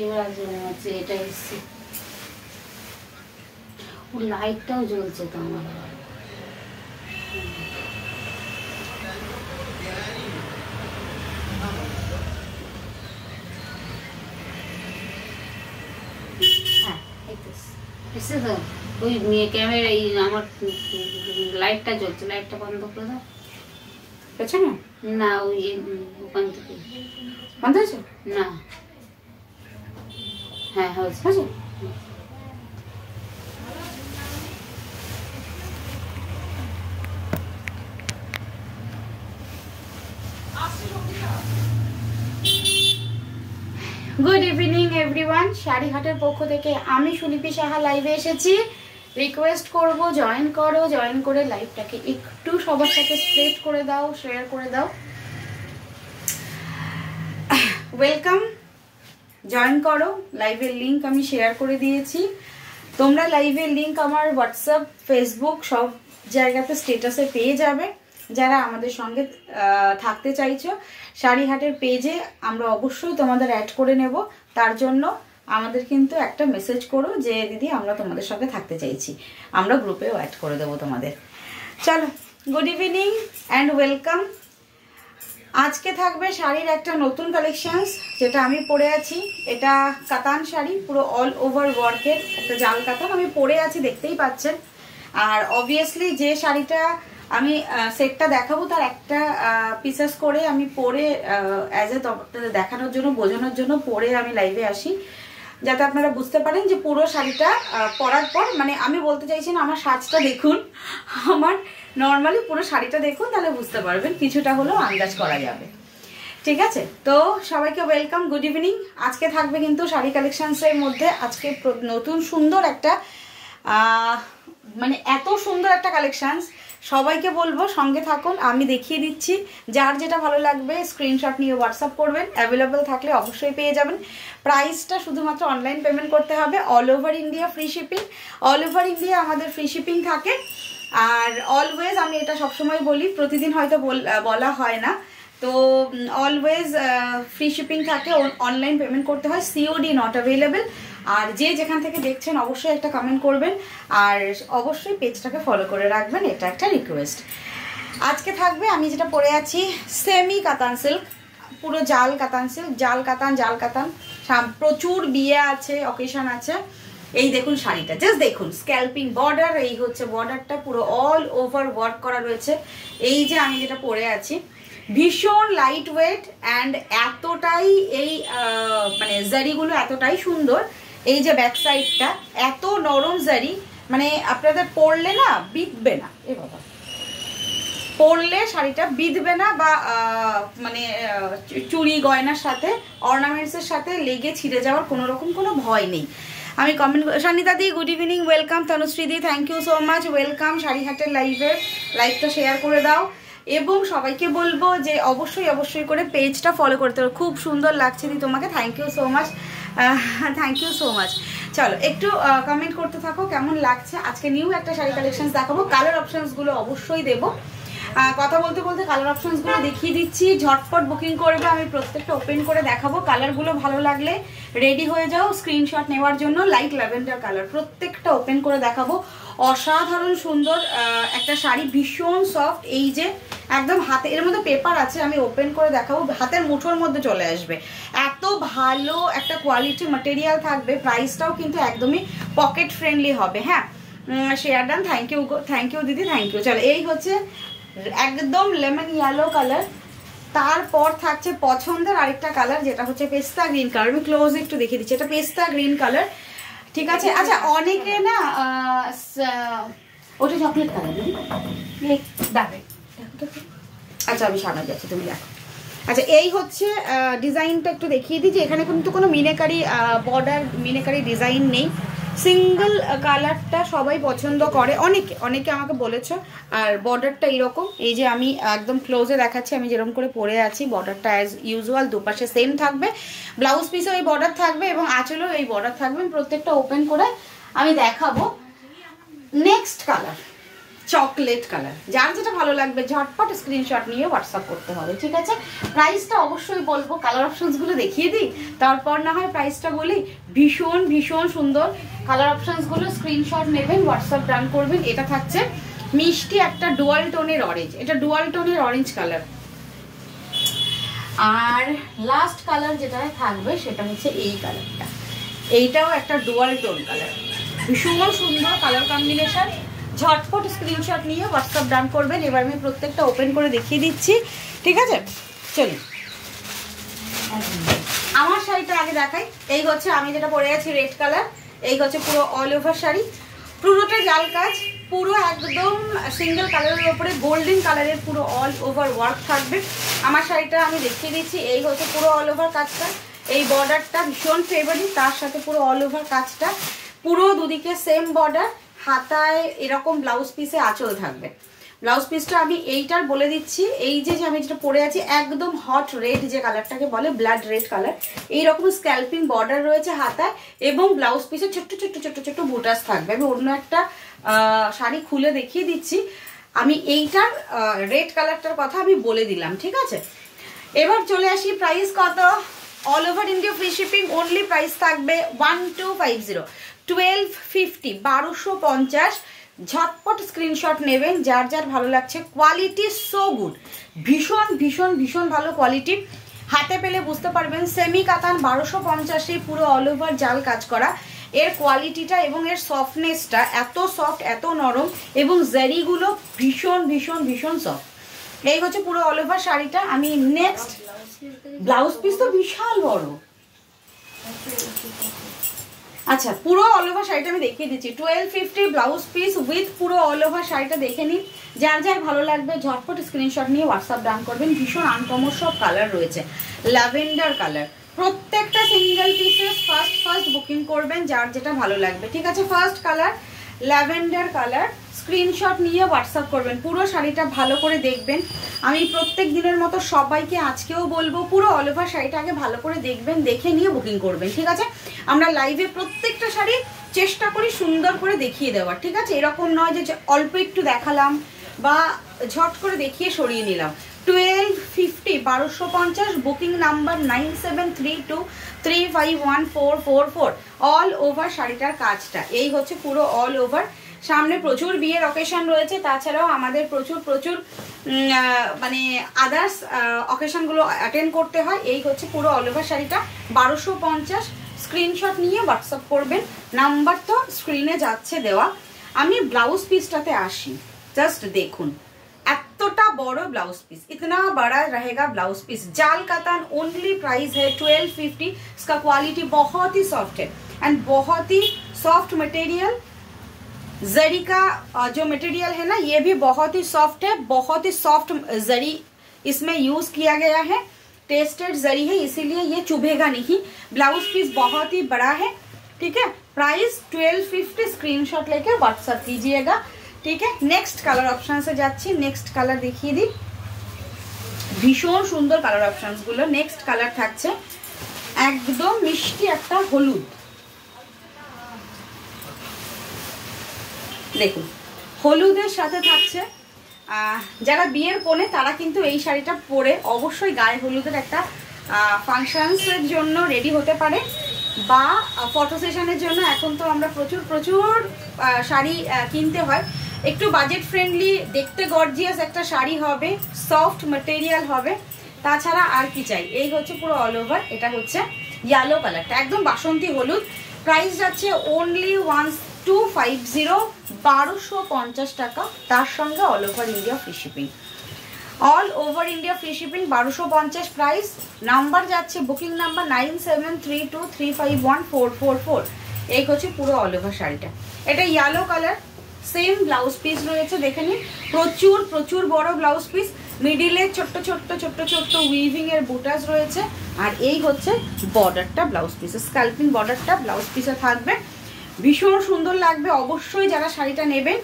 এবার আসবে হচ্ছে এটা এসছে, ও লাইটটাও জ্বলছে তো আমার। হ্যাঁ এসছে তো, ওই ক্যামেরা এই আমার লাইটটা জ্বলছে, লাইটটা বন্ধ করে দাও। পেছনে না ওই ওখান থেকে বন্ধ হয়েছে না। হ্যাঁ হয়েছে। গুড ইভিনিং এভরিওয়ান, শাড়িহাটের পক্ষ থেকে আমি সুলিপি সাহা লাইভে এসেছি। রিকোয়েস্ট করব জয়েন করো, জয়েন করে লাইভটাকে একটু সবার সাথে স্প্রেড করে দাও, শেয়ার করে দাও। ওয়েলকাম, জয়েন করো। লাইভের লিংক আমি শেয়ার করে দিয়েছি। তোমরা লাইভের লিংক আমার হোয়াটসঅ্যাপ, ফেসবুক সব জায়গাতে স্টেটাসে পেয়ে যাবে। যারা আমাদের সঙ্গে থাকতে চাইছো শাড়িহাটের পেজে আমরা অবশ্যই তোমাদের অ্যাড করে নেব। তার জন্য আমাদের কিন্তু একটা মেসেজ করো যে দিদি আমরা তোমাদের সঙ্গে থাকতে চাইছি, আমরা গ্রুপেও অ্যাড করে দেবো তোমাদের। চলো, গুড ইভিনিং অ্যান্ড ওয়েলকাম। আজকে থাকবে শাড়ির একটা নতুন কালেকশনস, যেটা আমি পরে আছি। এটা কাতান শাড়ি, পুরো অল ওভার ওয়ার্কের একটা জাল কাতান আমি পরে আছি, দেখতেই পাচ্ছেন। আর অবভিয়াসলি যে শাড়িটা আমি সেটটা দেখাবো তার একটা পিসেস করে আমি পরে অ্যাজ এ দেখানোর জন্য, বোঝানোর জন্য পরে আমি লাইভে আসি, যাতে আপনারা বুঝতে পারেন যে পুরো শাড়িটা পরার পর, মানে আমি বলতে চাইছি না আমার সাজটা দেখুন, আমার নর্মালি পুরো শাড়িটা দেখুন, তাহলে বুঝতে পারবেন, কিছুটা হলেও আন্দাজ করা যাবে। ঠিক আছে, তো সবাইকে ওয়েলকাম, গুড ইভিনিং। আজকে থাকবে কিন্তু শাড়ি কালেকশনসের মধ্যে আজকে নতুন সুন্দর একটা মানে এত সুন্দর একটা কালেকশনস, সবাইকে বলবো সঙ্গে থাকুন, আমি দেখিয়ে দিচ্ছি। যার যেটা ভালো লাগবে স্ক্রিনশট নিয়ে হোয়াটসঅ্যাপ করবেন, অ্যাভেলেবেল থাকলে অবশ্যই পেয়ে যাবেন। প্রাইসটা শুধুমাত্র অনলাইন পেমেন্ট করতে হবে, all over India free shipping. All over India আমাদের ফ্রি শিপিং থাকে। আর অলওয়েজ আমি এটা সবসময় বলি, প্রতিদিন হয়তো বলা হয় না, তো অলওয়েজ ফ্রি শিপিং থাকে, অনলাইন পেমেন্ট করতে হয়, সিওডি নট অ্যাভেলেবেল। আর যে যেখান থেকে দেখছেন অবশ্যই একটা কমেন্ট করবেন, আর অবশ্যই পেজটাকে ফলো করে রাখবেন, এটা একটা রিকোয়েস্ট। আজকে থাকবে আমি যেটা পরে আছি সেমি কাতান সিল্ক, পুরো জাল কাতান সিল্ক, জাল কাতান। প্রচুর বিয়ে আছে, অকেশন আছে। এই দেখুন শাড়িটা, জাস্ট দেখুন, স্ক্যাল্পিং বর্ডার, এই হচ্ছে বর্ডারটা, পুরো অল ওভার ওয়ার্ক করা রয়েছে। এই যে আমি যেটা পরে আছি ভীষণ লাইট ওয়েট অ্যান্ড এতটাই এই মানে জারিগুলো এতটাই সুন্দর। এই যে ব্যাক সাইডটা এত নরম জারি, মানে আপনাদের পরলে না বিঁধবে না, এ বাবা, পরলে শাড়িটা বিঁধবে না, বা মানে চুড়ি গয়নার সাথে অর্নামেন্টসের সাথে লেগে ছিঁড়ে যাওয়ার কোনো রকম কোনো ভয় নেই। আমি কমেন্ট, সানিতা দি গুড ইভিনিং, ওয়েলকাম। তনুশ্রী দি thank you so much, welcome. শাড়িহাটের লাইভটা শেয়ার করে দাও, এবং সবাইকে বলবো যে অবশ্যই করে পেজটা ফলো করতে হবে। খুব সুন্দর লাগছে দি তোমাকে, thank you so much, thank you so much. চলো একটু কমেন্ট করতে থাকো কেমন লাগছে। আজকে নিউ একটা শাড়ি কালেকশন দেখাবো, কালার অপশনসগুলো অবশ্যই দেবো। কথা বলতে বলতে কালার অপশনসগুলো দেখিয়ে দিচ্ছি, ঝটপট বুকিং করবে, আমি প্রত্যেকটা ওপেন করে দেখাবো। কালারগুলো ভালো লাগলে রেডি হয়ে যাও স্ক্রিনশট নেওয়ার জন্য। লাইট ল্যাভেন্ডার কালার, প্রত্যেকটা ওপেন করে দেখাবো। অসাধারণ সুন্দর একটা শাড়ি, ভীষণ সফট। এই যে একদম হাতে, এর মধ্যে পেপার আছে, আমি ওপেন করে দেখাবো, হাতের মুঠোর মধ্যে চলে আসবে। এত ভালো একটা কোয়ালিটি ম্যাটেরিয়াল থাকবে, প্রাইসটাও কিন্তু একদমই পকেট ফ্রেন্ডলি হবে। হ্যাঁ, শেয়ার ডান, থ্যাংক ইউ দিদি, থ্যাংক ইউ। চলো, এই হচ্ছে একদম লেমন ইয়েলো কালার। তারপর থাকছে পছন্দের আরেকটা কালার, যেটা হচ্ছে পেস্তা গ্রিন কালার। আমি ক্লোজ একটু দেখিয়ে দিচ্ছি, এটা পেস্তা গ্রিন কালার, ঠিক আছে। আচ্ছা, অনেকে না ওটা চকলেট কালার দাঁড়াবে, আচ্ছা আমি সামনে যাচ্ছি, তুমি দেখো। আচ্ছা, এই হচ্ছে ডিজাইনটা একটু দেখিয়ে দিই, যে এখানে কিন্তু কোনো মিনেকারি বর্ডার, মিনেকারি ডিজাইন নেই, সিঙ্গেল কালারটা সবাই পছন্দ করে, অনেকে আমাকে বলেছো। আর বর্ডারটা এরকম, এই যে আমি একদম ক্লোজে দেখাচ্ছি, আমি যেরকম করে পরে আছি, বর্ডারটা অ্যাজ ইউজুয়াল দুপাশে সেম থাকবে, ব্লাউজ পিসেও এই বর্ডার থাকবে এবং আঁচলেও এই বর্ডার থাকবে। প্রত্যেকটা ওপেন করে আমি দেখাবো। Next colour, chocolate colour. যার যেটা ভালো লাগবে ঝটপট স্ক্রিনশট নিয়ে হোয়াটসঅ্যাপ করতে হবে, ঠিক আছে? প্রাইসটা অবশ্যই বলবো, কালার অপশনসগুলো দেখিয়ে দিই, তারপর না হয় প্রাইসটা বলি। ভীষণ ভীষণ সুন্দর কালার অপশনসগুলো, স্ক্রিনশট নেবেন, হোয়াটসঅ্যাপ ডান করবেন। এটা থাকছে মিষ্টি একটা ডুয়াল টোনের অরেঞ্জ, এটা ডুয়াল টোনের অরেঞ্জ কালার। আর লাস্ট কালার যেটা থাকবে সেটা হচ্ছে এই কালারটা, এইটাও একটা ডুয়াল টোন কালার, ভীষণ সুন্দর কালার কম্বিনেশন। ঝটপট স্ক্রিনশট নিয়ে হোয়াটসঅ্যাপ ডান করবেন। এবার আমি প্রত্যেকটা ওপেন করে দেখিয়ে দিচ্ছি, ঠিক আছে? চলুন আমার শাড়িটা আগে দেখাই। এই হচ্ছে আমি যেটা পরে আছি রেড কালার, এই হচ্ছে পুরো অল ওভার শাড়ি, পুরোটা জাল কাজ, পুরো একদম সিঙ্গেল কালারের উপরে গোল্ডেন কালারের পুরো অল ওভার ওয়ার্ক থাকবে। আমার শাড়িটা আমি দেখিয়ে দিচ্ছি, এই হচ্ছে পুরো অল ওভার কাজটা, এই বর্ডারটা ভীষণ ফেভারিট, তার সাথে পুরো অল ওভার কাজটা, পুরো দুদিকে সেম বর্ডার, হাতায় এরকম ব্লাউজ পিসে আঁচল থাকবে। ব্লাউজ পিসটা আমি এইটার বলে দিচ্ছি, এই যে আমি যেটা পরে আছি একদম হট রেড যে কালারটাকে বলে ব্লাড রেড কালার, এইরকম স্ক্যাল্পিং বর্ডার রয়েছে হাতায়, এবং ব্লাউজ পিসে ছোট্ট ছোট্ট ছোট্ট ছোট্ট বুটাস থাকবে। আমি অন্য একটা শাড়ি খুলে দেখিয়ে দিচ্ছি, আমি এইটার রেড কালারটার কথা আমি বলে দিলাম, ঠিক আছে? এবার চলে আসি প্রাইস কত। All over India free shipping, only price থাকবে 1250, 1250, 1250। ঝটপট স্ক্রিনশট নেবেন, যার যার ভালো লাগছে। কোয়ালিটি সো গুড, ভীষণ ভীষণ ভীষণ ভালো কোয়ালিটি। হাতে পেলে বুঝতে পারবেন সেমি কাতান 1250, পুরো অল ওভার জাল কাজ করা। এর কোয়ালিটিটা এবং এর সফটনেসটা এত সফট, এত নরম, এবং জারিগুলো ভীষণ ভীষণ ভীষণ সফট। এই হচ্ছে পুরো অল ওভার শাড়িটা। আমি নেক্সট ব্লাউজ পিস তো বিশাল বড়, আচ্ছা পুরো অল ওভার শাড়িটা আমি দেখিয়ে দিচ্ছি। 1250 ব্লাউজ পিস উইথ পুরো অল ওভার শাড়িটা দেখে নিন। যার যার ভালো লাগবে ঝটপট স্ক্রিনশট নিয়ে হোয়াটসঅ্যাপ ডান করবেন। ভীষণ আনকমন সব কালার রয়েছে, ল্যাভেন্ডার কালার, প্রত্যেকটা সিঙ্গেল পিসেস ফার্স্ট বুকিং করবেন, যার যেটা ভালো লাগবে, ঠিক আছে? First colour lavender colour, screenshot নিয়ে হোয়াটসঅ্যাপ করবেন। পুরো শাড়িটা ভালো করে দেখবেন। আমি প্রত্যেক দিনের মতো সবাইকে আজকেও বলবো, পুরো অল ওভার শাড়িটা আগে ভালো করে দেখবেন, দেখে নিয়ে বুকিং করবেন, ঠিক আছে? আমরা লাইভে প্রত্যেকটা শাড়ি চেষ্টা করি সুন্দর করে দেখিয়ে দেওয়ার, ঠিক আছে? এরকম নয় যে অল্প একটু দেখালাম বা ঝট করে দেখিয়ে সরিয়ে নিলাম। 1250, 1250, বুকিং নাম্বার 9732351444। অল ওভার শাড়িটার কাজটা এই হচ্ছে পুরো অল ওভার। সামনে প্রচুর বিয়ের অকেশন রয়েছে, তাছাড়াও আমাদের প্রচুর মানে আদার্স অকেশনগুলো অ্যাটেন্ড করতে হয়। এই হচ্ছে পুরো অল ওভার শাড়িটা 1250। স্ক্রিনশট নিয়ে হোয়াটসঅ্যাপ করবেন, নাম্বার তো স্ক্রিনে যাচ্ছে দেওয়া। আমি ব্লাউজ পিসটাতে আসি, জাস্ট দেখুন এতটা বড় ब्लाउज पीस, इतना बड़ा रहेगा ब्लाउज पीस। जाल कातान ओनली प्राइस है 1250। इसका क्वालिटी बहुत ही सॉफ्ट है एंड बहुत ही सॉफ्ट मटेरियल। जरी का जो मटेरियल है ना, ये भी बहुत ही सॉफ्ट है, बहुत ही सॉफ्ट जरी इसमें यूज किया गया है, टेस्टेड जरी है, इसीलिए ये चुभेगा नहीं। ब्लाउज पीस बहुत ही बड़ा है, ठीक है? प्राइस 1250। स्क्रीनशॉट लेके व्हाट्सएप कीजिएगा, ठीक है? नेक्स्ट कलर ऑप्शन से जाच्छी, नेक्स्ट कलर देखिए दी, भीषण सुंदर कलर ऑप्शंस गुलो। नेक्स्ट कलर থাকছে একদম মিষ্টি একটা হলুদ, দেখুন হলুদের সাথে থাকছে। যারা বিয়ের কোণে তারা কিন্তু এই শাড়িটা পরে অবশ্যই গায়ে হলুদের একটা ফাংশনসের জন্য রেডি হতে পারে, বা ফটো সেশনের জন্য। এখন তো আমরা প্রচুর শাড়ি কিনতে হয়, একটু বাজেট ফ্রেন্ডলি, দেখতে গর্জিয়াস একটা শাড়ি হবে, সফট ম্যাটেরিয়াল হবে, তাছাড়া আর কি চাই। এই হচ্ছে পুরো অল ওভার। এটা হচ্ছে ইয়েলো কালারটা, একদম বাসন্তী হলুদ। প্রাইস যাচ্ছে অনলি 1250, 1250 টাকা, তার সঙ্গে all over India free shipping. All over India free shipping 1250 price. Number যাচ্ছে বুকিং নাম্বার 9732351444। এই হচ্ছে পুরো অল ওভার শাড়িটা। এটা yellow colour, same blouse piece রয়েছে, দেখে নিন প্রচুর বড় ব্লাউজ পিস, মিডিলে ছোট্ট উইভিং এর বুটাস রয়েছে। আর এই হচ্ছে বর্ডারটা ব্লাউজ পিসে, স্কাল্পিং বর্ডারটা ব্লাউজ পিসে থাকবে, ভীষণ সুন্দর লাগবে। অবশ্যই যারা শাড়িটা নেবেন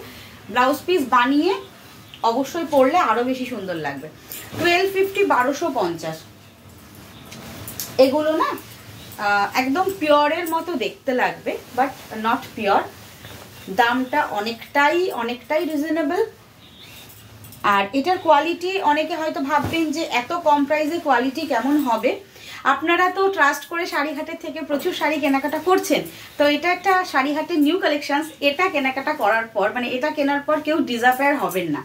ব্লাউজ পিস বানিয়ে অবশ্যই পরলে আরো বেশি সুন্দর লাগবে। 1250, 1250। এগুলো না একদম পিওরের মতো দেখতে লাগবে, বাট নট পিওর। দামটা অনেকটাই রিজনেবল, আর এটার কোয়ালিটি অনেকে হয়তো ভাববেন যে এত কম প্রাইসে কোয়ালিটি কেমন হবে। আপনারা তো ট্রাস্ট করে শাড়িহাটের থেকে প্রচুর শাড়ি কেনাকাটা করছেন, তো এটা একটা শাড়িহাটের নিউ কালেকশনস। এটা কেনাকাটা করার পর মানে এটা কেনার পর কেউ ডিসঅ্যাপয়ার হবেন না।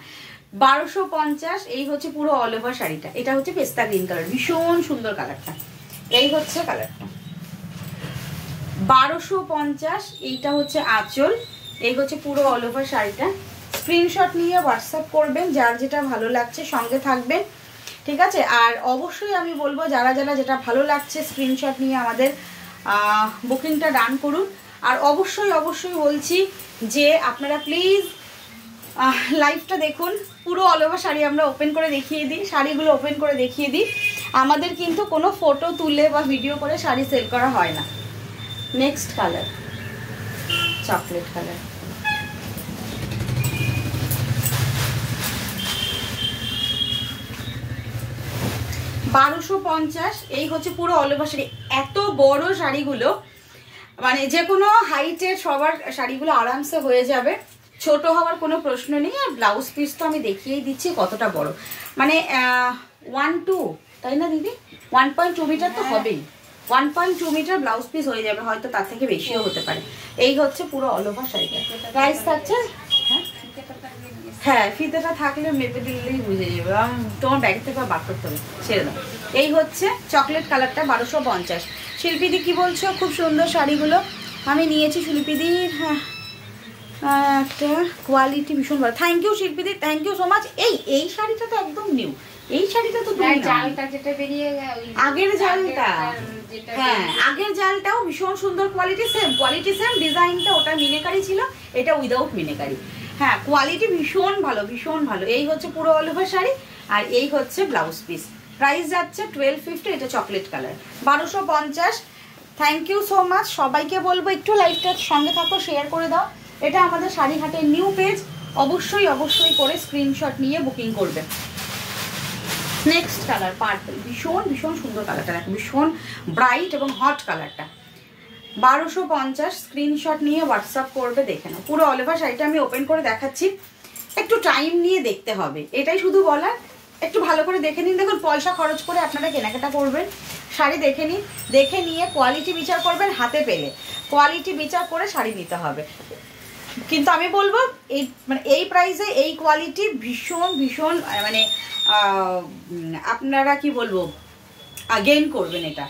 1250 এই হচ্ছে পুরো অল ওভার শাড়িটা। এটা হচ্ছে পেস্তা গ্রিন কালার, ভীষণ সুন্দর কালারটা। এই হচ্ছে কালারটা 1250। এইটা হচ্ছে আঁচল, এই হচ্ছে পুরো অল ওভার শাড়িটা। স্ক্রিনশট নিয়ে হোয়াটসঅ্যাপ করবেন, যার যেটা ভালো লাগছে সঙ্গে থাকবেন, ঠিক আছে। আর অবশ্যই আমি বলবো যারা যারা যেটা ভালো লাগছে স্ক্রিনশট নিয়ে আমাদের বুকিংটা ডান করুন। আর অবশ্যই অবশ্যই বলছি যে আপনারা প্লিজ লাইভটা দেখুন। পুরো অল ওভার শাড়ি আমরা ওপেন করে দেখিয়ে দিই, শাড়িগুলো ওপেন করে দেখিয়ে দিই। আমাদের কিন্তু কোনো ফটো তুলে বা ভিডিও করে শাড়ি সেল করা হয় না। Next colour chocolate colour, $1250। এই হচ্ছে পুরো অল ওভার শাড়ি। এত বড় শাড়িগুলো মানে যে কোনো হাইটের সবার শাড়িগুলো আরামসে হয়ে যাবে, ছোট হওয়ার কোনো প্রশ্ন নেই। আর ব্লাউজ পিস তো আমি দেখিয়েই দিচ্ছি কতটা বড়, মানে 1.2 তাই না দিদি, 1.2 মিটার তো হবেই। 1.2 মিটার ব্লাউজ পিস হয়ে যাবে, হয়তো তার থেকে বেশিও হতে পারে। এই হচ্ছে পুরো অল ওভার শাড়িটা। প্রাইস থাকছে, হ্যাঁ ফিতেটা থাকলে মেপে দিলেই বুঝে যাবে, তোমার ব্যাগ থেকে বার করতে হবে, ছেড়ে দাও। এই হচ্ছে চকলেট কালারটা 1250। শিল্পীদি কি বলছো? খুব সুন্দর শাড়িগুলো আমি নিয়েছি শিল্পীদির। হ্যাঁ একটা কোয়ালিটি ভীষণ ভালো। থ্যাংক ইউ শিল্পীদি, থ্যাংক ইউ সো মাচ। এই শাড়িটা তো একদম নিউ, এই শাড়িটা তো জালটা যেটা বেরিয়ে আগের জালটা, হ্যাঁ আগের জালটাও ভীষণ সুন্দর কোয়ালিটি, সেম ডিজাইনটা ওটা মিনেকারি ছিল, এটা উইদাউট মিনেকারি। হ্যাঁ কোয়ালিটি ভীষণ ভালো, ভীষণ ভালো। এই হচ্ছে পুরো অল ওভার শাড়ি আর এই হচ্ছে ব্লাউজ পিস। প্রাইস যাচ্ছে 1250। এটা chocolate colour 1250। Thank you so much. সবাইকে বলবো একটু লাইভটার সঙ্গে থাকো, শেয়ার করে দাও। এটা আমাদের শাড়িহাটের নিউ পেজ, অবশ্যই অবশ্যই করে স্ক্রিনশট নিয়ে বুকিং করবে। নেক্সট কালার পার্পল, ভীষণ ভীষণ সুন্দর কালারটা, দেখো ভীষণ ব্রাইট এবং হট কালারটা। 1250। স্ক্রিনশট নিয়ে হোয়াটসঅ্যাপ করবে, দেখে নাও। পুরো অল ওভার শাড়িটা আমি ওপেন করে দেখাচ্ছি, একটু টাইম নিয়ে দেখতে হবে, এটাই শুধু বলার। একটু ভালো করে দেখে নিন। দেখুন পয়সা খরচ করে আপনারা কেনাকাটা করবেন, শাড়ি দেখে নিন, দেখে নিয়ে কোয়ালিটি বিচার করবেন। হাতে পেলে কোয়ালিটি বিচার করে শাড়ি নিতে হবে। কিন্তু আমি বলবো এই প্রাইসে এই কোয়ালিটি ভীষণ ভীষণ মানে আপনারা কি বলবো গেইন করবেন এটা।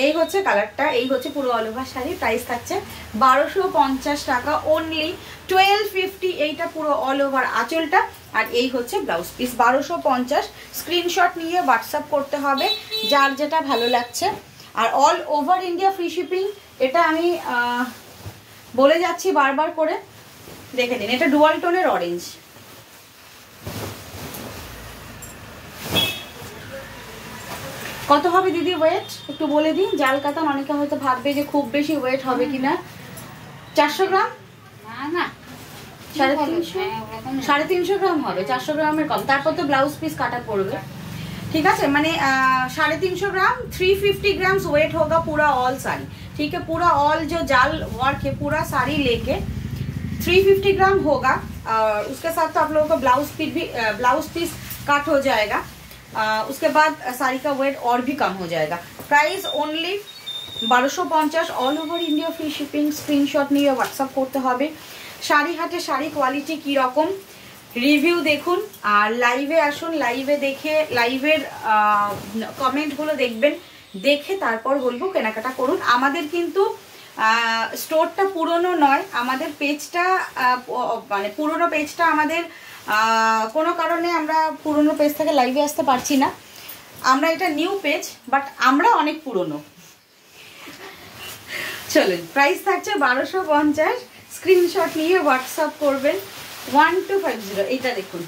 এই হচ্ছে কালারটা, এই হচ্ছে পুরো অল ওভার শাড়ি। প্রাইস থাকছে 1250 টাকা অনলি, 1250। এইটা পুরো অল ওভার আঁচলটা আর এই হচ্ছে ব্লাউজ পিস 1250। স্ক্রিনশট নিয়ে হোয়াটসঅ্যাপ করতে হবে যার যেটা ভালো লাগছে। আর all over India free shipping, এটা আমি বলে যাচ্ছি বারবার করে, দেখে নিন। এটা ডুয়াল টোনের অরেঞ্জ, কত হবে দিদি ওয়েট একটু বলে দিন। জাল কাতান অনেকে হয়তো ভাববে যে খুব বেশি ওয়েট হবে কিনা। 400 গ্রাম, না 350 গ্রাম হবে, 400 গ্রামের কম। তারপর তো ব্লাউজ পিস কাটা পড়বে, ठीक है। मैंने 350 ग्राम 350 ग्राम्स वेट होगा पूरा ऑल साड़ी, ठीक है। पूरा ऑल जो जाल वर्क है पूरा साड़ी लेके 350 ग्राम होगा। और उसके साथ तो आप लोगों को ब्लाउज पीस कट हो जाएगा। उसके बाद साड़ी का वेट और भी कम हो जाएगा। Price only 1250, all over India free shipping. Screenshot নিয়ে হোয়াটসঅ্যাপ করতে হবে। শাড়িহাটে শাড়ি কোয়ালিটি কি রকম রিভিউ দেখুন আর লাইভে আসুন, লাইভে দেখে লাইভের কমেন্টগুলো দেখবেন, দেখে তারপর বলবো কেনাকাটা করুন। আমাদের কিন্তু স্টোরটা পুরনো নয়, আমাদের পেজটা মানে পুরনো পেজটা আমাদের কোনো কারণে আমরা পুরনো পেজ থেকে লাইভে আসতে পারছি না। আমরা এটা নিউ পেজ, বাট আমরা অনেক পুরনো। চলুন, প্রাইস থাকছে 1250। স্ক্রিনশট নিয়ে হোয়াটসঅ্যাপ করবেন 1250। এটা দেখুন,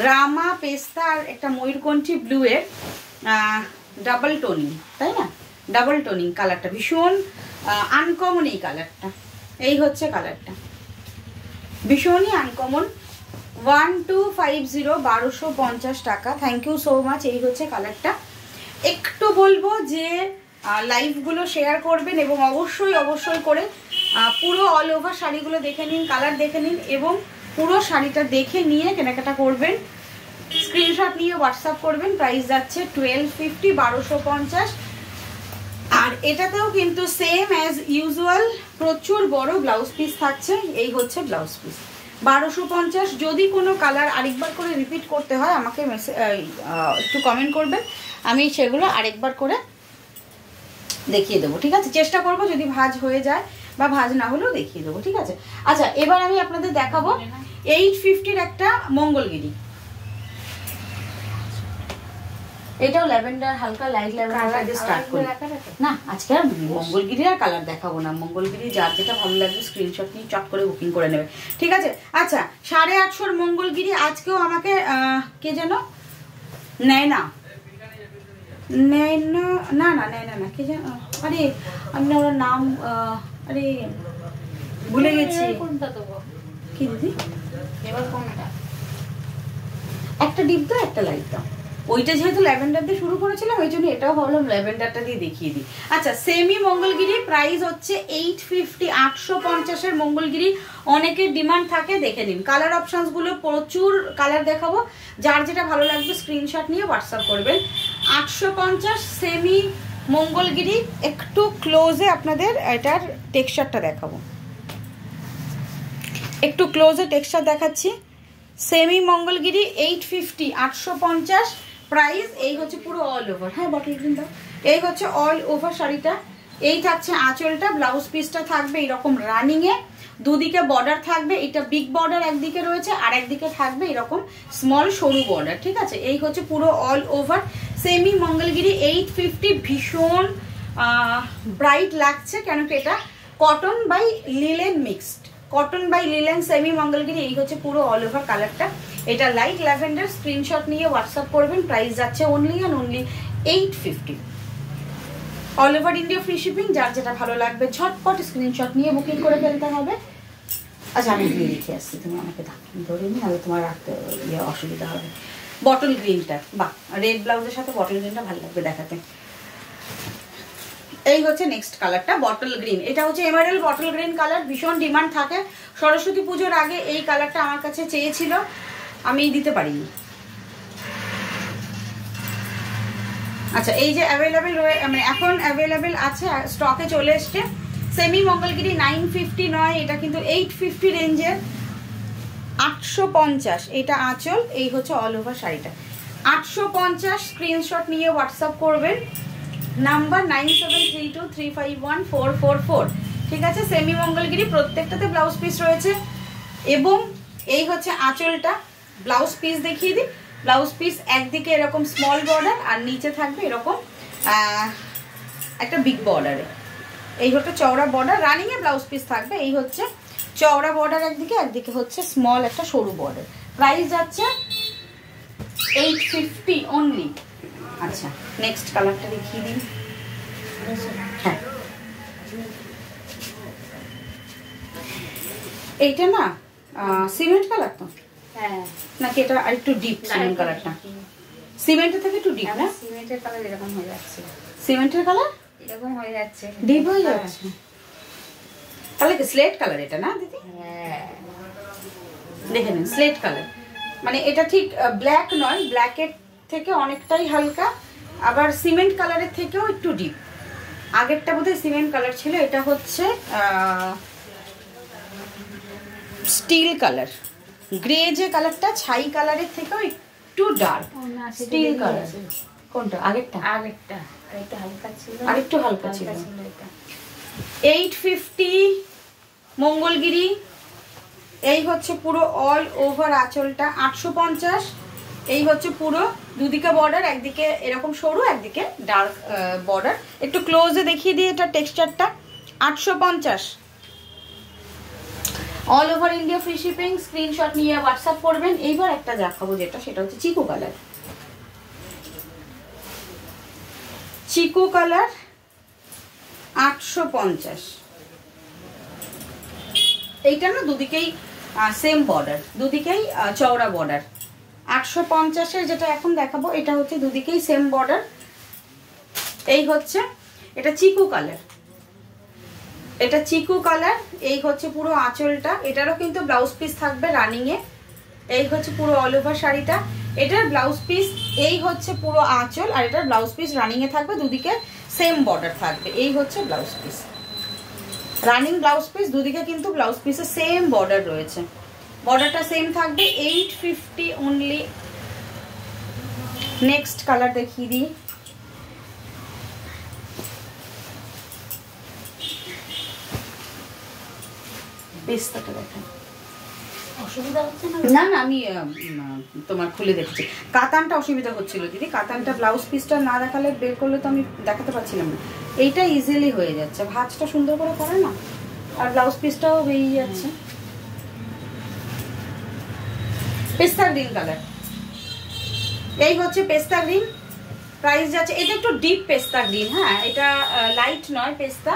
রামা পেস্তা আর একটা ময়ূরকণ্ঠী ব্লু এর ডাবল টোনিং, তাই না? ডাবল টোনিং কালারটা ভীষণ আনকমন। এই কালারটা, এই হচ্ছে কালারটা, ভীষণই আনকমন। 1250, 1250 টাকা। Thank you so much. এই হচ্ছে কালারটা। একটু বলবো যে লাইভগুলো শেয়ার করবেন এবং অবশ্যই অবশ্যই করে পুরো অল ওভার শাড়িগুলো দেখে নিন, কালার দেখে নিন এবং পুরো শাড়িটা দেখে নিয়ে কেনাকাটা করবেন, স্ক্রিনশট নিয়ে হোয়াটসঅ্যাপ করবেন। প্রাইস যাচ্ছে 1250, 1250। আর এটাতেও কিন্তু সেম অ্যাজ ইউজুয়াল প্রচুর বড় ব্লাউজ পিস থাকছে। এই হচ্ছে ব্লাউজ পিস 1250। যদি কোনো কালার আরেকবার করে রিপিট করতে হয় আমাকে একটু কমেন্ট করবেন, আমি সেগুলো আরেকবার করে দেখিয়ে দেবো, ঠিক আছে? চেষ্টা করব যদি ভাঁজ হয়ে যায় বা ভাঁজ না হলেও দেখিয়ে দেবো, ঠিক আছে? আচ্ছা, এবার আমি আপনাদের দেখাবো 850-র একটা মঙ্গলগিরি। এটাও ল্যাভেন্ডার, হালকা লাইট ল্যাভেন্ডার দিয়ে স্টার্ট করি না। আজকে আর মঙ্গলগিরি আর কালার দেখাবো না, মঙ্গলগিরি যার যেটা ভালো লাগবে স্ক্রিনশট নিয়ে চট করে বুকিং করে নেবে, ঠিক আছে? আচ্ছা, 850-র মঙ্গলগিরি আজকেও আমাকে কে যেন নেয় না কে যেন, আরে আমি না ওর নাম, আরে ভুলে গেছি। কি দিদি এবার কোনটা? একটা ডিপ দাও, একটা লাইট দাও। ওইটা যেহেতু ল্যাভেন্ডার দিয়ে শুরু করেছিলাম ওই জন্য এটাও ভাবলাম ল্যাভেন্ডারটা দিয়ে দেখিয়ে দিই। আচ্ছা, সেমি মঙ্গলগিরি প্রাইস হচ্ছে 850, 850-এর মঙ্গলগিরি। অনেকের ডিমান্ড থাকে, দেখে নিন। কালার অপশানসগুলো প্রচুর কালার দেখাবো, যার যেটা ভালো লাগবে স্ক্রিনশট নিয়ে হোয়াটসঅ্যাপ করবেন। 850 সেমি মঙ্গলগিরি। একটু ক্লোজে আপনাদের এটার টেক্সচারটা দেখাবো, একটু ক্লোজে টেক্সচার দেখাচ্ছি। Semi Mangalagiri 850, 850 price. এই হচ্ছে পুরো অল ওভার, হ্যাঁ বটল গ্রিন দাও। এই হচ্ছে অল ওভার শাড়িটা। এই থাকছে আঁচলটা, ব্লাউজ পিসটা থাকবে এরকম রানিংয়ে, দুদিকে বর্ডার থাকবে। এটা বিগ বর্ডার একদিকে রয়েছে, আর একদিকে থাকবে এরকম স্মল সরু বর্ডার, ঠিক আছে? এই হচ্ছে পুরো অল ওভার সেমি মঙ্গলগিরি 850। ভীষণ ব্রাইট লাগছে, কেন কি এটা cotton by linen mixed, cotton by linen semi Mangalagiri. এই হচ্ছে পুরো অল ওভার কালারটা। এটা লাইট ল্যাভেন্ডার। স্ক্রিনশট নিয়ে হোয়াটসঅ্যাপ করবেন। প্রাইস যাচ্ছে only and only 850। All over India free shipping. যার যেটা ভালো লাগবে ঝটপট স্ক্রিনশট নিয়ে বুকিং করে ফেলতে হবে। আচ্ছা, আমি দিয়ে রেখে আসছি, তুমি আমাকে ধরে নি, তাহলে তোমার রাখতে অসুবিধা হবে। বটল গ্রিনটা, বাহ, রেড ব্লাউজের সাথে বটল গ্রিনটা ভালো লাগবে দেখাতে। এই হচ্ছে নেক্সট কালারটা, বটল গ্রিন। এটা হচ্ছে এমারেল বটল গ্রিন কালার, ভীষণ ডিমান্ড থাকে। সরস্বতী পুজোর আগে এই কালারটা আমার কাছে চেয়েছিল, আমি দিতে পারিনি। আচ্ছা, এই যে অ্যাভেলেবেল মানে এখন অ্যাভেলেবেল আছে, স্টকে চলে এসছে। সেমি মঙ্গলগিরি 950 নয়, এটা কিন্তু 850 রেঞ্জের। 850 এটা আঁচল। এই হচ্ছে অল ওভার শাড়িটা 850। স্ক্রিনশট নিয়ে হোয়াটসঅ্যাপ করবেন, নাম্বার 9732351444, ঠিক আছে? সেমি মঙ্গলগিরি প্রত্যেকটাতে ব্লাউজ পিস রয়েছে। এবং এই হচ্ছে আঁচলটা, ব্লাউজ পিস দেখিয়ে দিই। ব্লাউজ পিস একদিকে এরকম স্মল বর্ডার, আর নিচে থাকবে এরকম একটা বিগ বর্ডারে। এই হচ্ছে চওড়া বর্ডার, রানিংয়ে ব্লাউজ পিস থাকবে। এই হচ্ছে চওড়া বর্ডার একদিকে, একদিকে হচ্ছে স্মল একটা সরু বর্ডার। প্রাইস যাচ্ছে 850 অনলি। আচ্ছা, নেক্সট কালারটা দেখিয়ে দিন। হ্যাঁ, এইটা না সিমেন্ট কালার তো, হ্যাঁ নাকি এটা আর একটু ডিপ? সিমেন্ট কালারটা সিমেন্টের থেকে একটু ডিপ না? সিমেন্টের কালার এরকম হয়ে যাচ্ছে, সিমেন্টের কালার এরকম হয়ে যাচ্ছে, ডিপ হয়ে যাচ্ছে। তাহলে কি স্লেট কালার এটা না দিদি? হ্যাঁ, দেখে নিন, স্লেট কালার। মানে এটা ঠিক ব্ল্যাক নয়, ব্ল্যাকের থেকে অনেকটাই হালকা, আবার সিমেন্ট কালারের থেকেও একটু ডিপ। আগেরটা বোধহয় সিমেন্ট কালার ছিল, এটা হচ্ছে স্টিল কালার। গ্রে যে কালারটা ছাই কালারের থেকেও একটু ডার্ক স্টিল কালার। কোনটা? আগেরটা? আগেরটা আরেকটু হালকা ছিল, আরেকটু হালকা ছিল। এটা 850 মঙ্গলগিরি। এই হচ্ছে পুরো অল ওভার আঁচলটা 850। এই হচ্ছে পুরো দুদিকে বর্ডার, একদিকে এরকম সরু, একদিকে ডার্ক বর্ডার। একটু ক্লোজে দেখিয়ে দিই এটা টেক্সচারটা। 850 all over India free shipping. Screenshot নিয়ে হোয়াটসঅ্যাপ করবেন। এইবার একটা দেখাবো যেটা, সেটা হচ্ছে চিকু কালার। চিকু কালার 850। এইটা না দুদিকেই সেম বর্ডার, দুদিকেই চওড়া বর্ডার। 850-এর যেটা এখন দেখাবো এটা হচ্ছে দুদিকেই সেম বর্ডার। এই হচ্ছে এটা চিকু কালার। এটা চিকু কালার, এই হচ্ছে পুরো আঁচলটা, এটারও কিন্তু ব্লাউজ পিস থাকবে রানিং এ। এই হচ্ছে পুরো অল ওভার শাড়িটা, এটার ব্লাউজ পিস, এই হচ্ছে পুরো আঁচল, আর এটার ব্লাউজ পিস রানিং এ থাকবে, দুদিকে সেম বর্ডার থাকবে। এই হচ্ছে blouse piece, running blouse piece, দুদিকে কিন্তু ব্লাউজ পিসে সেম বর্ডার রয়েছে, বর্ডারটা সেম থাকবে। 850 অনলি। নেক্সট কালার দেখিয়ে দিই। পেস্তাটা দেখেন, অসুবিধা হচ্ছে না? না না, আমি তোমার খুলে দেখছি। কাতানটা অসুবিধা হচ্ছিল দিদি, কাতানটা ব্লাউজ পিসটা না দেখালে, বের করলে তো আমি দেখাতে পারছিলাম না। এইটা ইজিলি হয়ে যাচ্ছে, ভাঁজটা সুন্দর করে করে না, আর ব্লাউজ পিসটাও বেরিয়ে যাচ্ছে। পেস্তা গ্রিন কালার, এই হচ্ছে পেস্তা গ্রিন, প্রাইস যাচ্ছে, এটা একটু ডিপ পেস্তা গ্রিন, হ্যাঁ এটা লাইট নয় পেস্তা,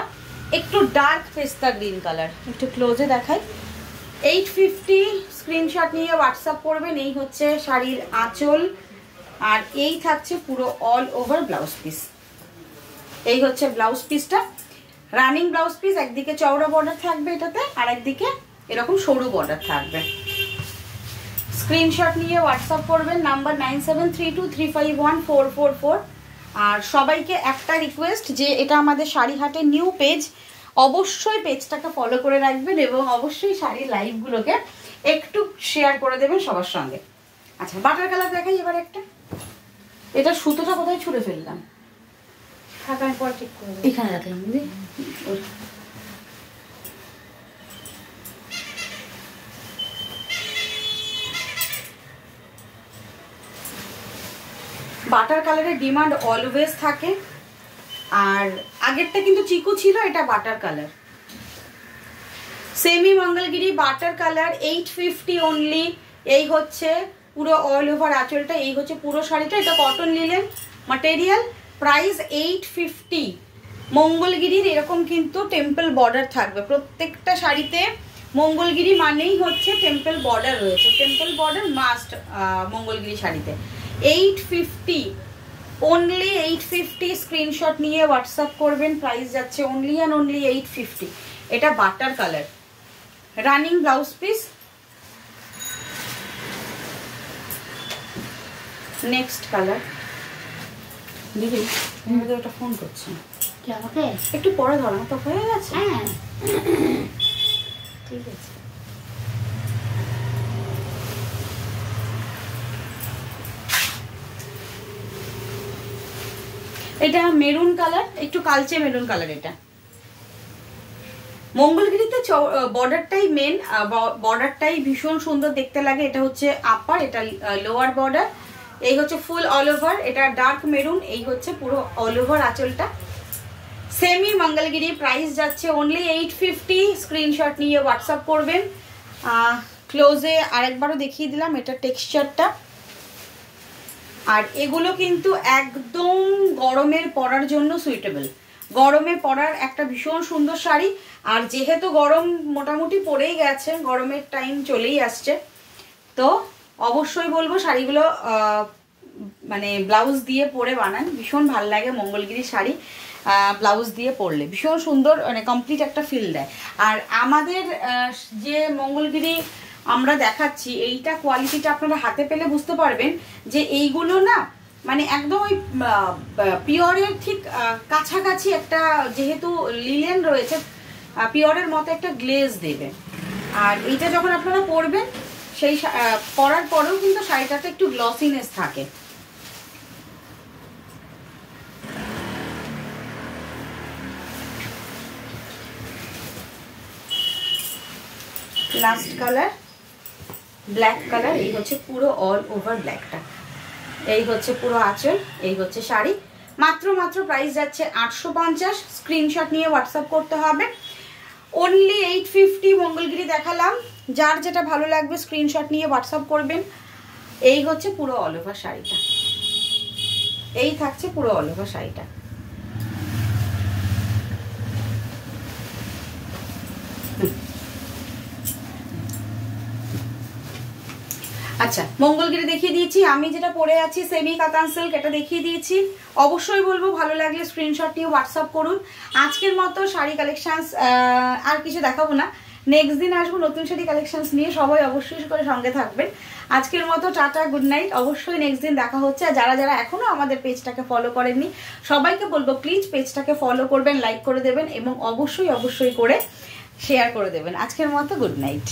একটু ডার্ক পেস্তা গ্রিন কালার। একটু ক্লোজে দেখাই। 850, স্ক্রিনশট নিয়ে হোয়াটসঅ্যাপ করবেন। এই হচ্ছে শাড়ির আঁচল, আর এই থাকছে পুরো অল ওভার ব্লাউজ পিস। এই হচ্ছে ব্লাউজ পিসটা, রানিং ব্লাউজ পিস, একদিকে চওড়া বর্ডার থাকবে এটাতে, আর একদিকে এরকম সরু বর্ডার থাকবে। স্ক্রিনশট নিয়ে হোয়াটসঅ্যাপ করবেন, নাম্বার 9732351444। আর সবাইকে একটা রিকোয়েস্ট, যে এটা আমাদের শাড়িহাটের নিউ পেজ, অবশ্যই পেজটাকে ফলো করে রাখবেন, এবং অবশ্যই শাড়ির লাইভগুলোকে একটু শেয়ার করে দেবেন সবার সঙ্গে। আচ্ছা, বাটার কালার দেখাই এবার একটা। এটা সুতোটা কোথায় ছুঁড়ে ফেললাম, থাকার পর ঠিক করে দেবো। এখানে রাখলাম দিদি। বাটার কালারের ডিমান্ড অলওয়েজ থাকে, আর আগেরটা কিন্তু চিকু ছিল, এটা butter colour. Semi Mangalagiri butter colour, 850 only. এই হচ্ছে পুরো অল ওভার আঁচলটা, এই হচ্ছে পুরো শাড়িটা, এটা কটন লিলেন ম্যাটেরিয়াল, প্রাইস 850। মঙ্গলগিরির এরকম কিন্তু টেম্পল বর্ডার থাকবে প্রত্যেকটা শাড়িতে। মঙ্গলগিরি মানেই হচ্ছে টেম্পল বর্ডার রয়েছে, টেম্পল বর্ডার মাস্ট মঙ্গলগিরি শাড়িতে। 850 অনলি, 850। স্ক্রিনশট নিয়ে হোয়াটসঅ্যাপ করবেন, প্রাইস যাচ্ছে অনলি অ্যান্ড অনলি 850। এটা butter colour, running blouse piece. Next colour দিদি, আমাদের ওটা ফোন করছে কি আমাকে? একটু পরে ধরো, তো হয়ে গেছে। হ্যাঁ ঠিক আছে। এটা মেরুন কালার, একটু কালচে মেরুন কালার। এটা মঙ্গলগিরিতে বর্ডারটাই মেন, বর্ডারটাই ভীষণ সুন্দর দেখতে লাগে। এটা হচ্ছে আপার, এটা লোয়ার বর্ডার। এই হচ্ছে ফুল অল ওভার, এটা ডার্ক মেরুন। এই হচ্ছে পুরো অল ওভার আঁচলটা। সেমি মঙ্গলগিরি, প্রাইস যাচ্ছে অনলি 850। স্ক্রিনশট নিয়ে হোয়াটসঅ্যাপ করবেন। ক্লোজে আরেকবারও দেখিয়ে দিলাম এটা টেক্সচারটা। আর এগুলো কিন্তু একদম গরমের পরার জন্য সুইটেবল, গরমে পরার একটা ভীষণ সুন্দর শাড়ি। আর যেহেতু গরম মোটামুটি পড়েই গেছে, গরমের টাইম চলেই আসছে, তো অবশ্যই বলবো শাড়িগুলো মানে ব্লাউজ দিয়ে পরে বানান, ভীষণ ভাল লাগে মঙ্গলগিরি শাড়ি ব্লাউজ দিয়ে পরলে, ভীষণ সুন্দর, মানে কমপ্লিট একটা ফিল দেয়। আর আমাদের যে মঙ্গলগিরি আমরা দেখাচ্ছি, এইটা কোয়ালিটিটা আপনারা হাতে পেলে বুঝতে পারবেন যে এইগুলো না মানে একদম ওই পিওরের ঠিক কাছাকাছি একটা, যেহেতু লিলেন রয়েছে, পিওরের মতো একটা গ্লেজ দেবে। আর এইটা যখন আপনারা পরবেন, সেই পরার পরেও কিন্তু শাড়িটাতে একটু গ্লসিনেস থাকে। Last colour black colour. এই হচ্ছে পুরো অল ওভার ব্ল্যাকটা, এই হচ্ছে পুরো আঁচল, এই হচ্ছে শাড়ি। মাত্র প্রাইস যাচ্ছে 850। স্ক্রিনশট নিয়ে হোয়াটসঅ্যাপ করতে হবে। অনলি 850 মঙ্গলগিরি দেখালাম, যার যেটা ভালো লাগবে স্ক্রিনশট নিয়ে হোয়াটসঅ্যাপ করবেন। এই হচ্ছে পুরো অল ওভার শাড়িটা, এই থাকছে পুরো অল ওভার শাড়িটা। আচ্ছা, মঙ্গলগিরি দেখিয়ে দিয়েছি। আমি যেটা পরে আছি সেমি কাতান সিল্ক, এটা দেখিয়ে দিয়েছি। অবশ্যই বলবো ভালো লাগলে স্ক্রিনশট নিয়ে হোয়াটসঅ্যাপ করুন। আজকের মতো শাড়ি কালেকশনস আর কিছু দেখাবো না, নেক্সট দিন আসবো নতুন শাড়ি কালেকশনস নিয়ে। সবাই অবশ্যই করে সঙ্গে থাকবেন। আজকের মতো টাটা, গুড নাইট। অবশ্যই নেক্সট দিন দেখা হচ্ছে। আর যারা যারা এখনো আমাদের পেজটাকে ফলো করেননি সবাইকে বলবো প্লিজ পেজটাকে ফলো করবেন, লাইক করে দেবেন এবং অবশ্যই করে শেয়ার করে দেবেন। আজকের মতো গুড নাইট।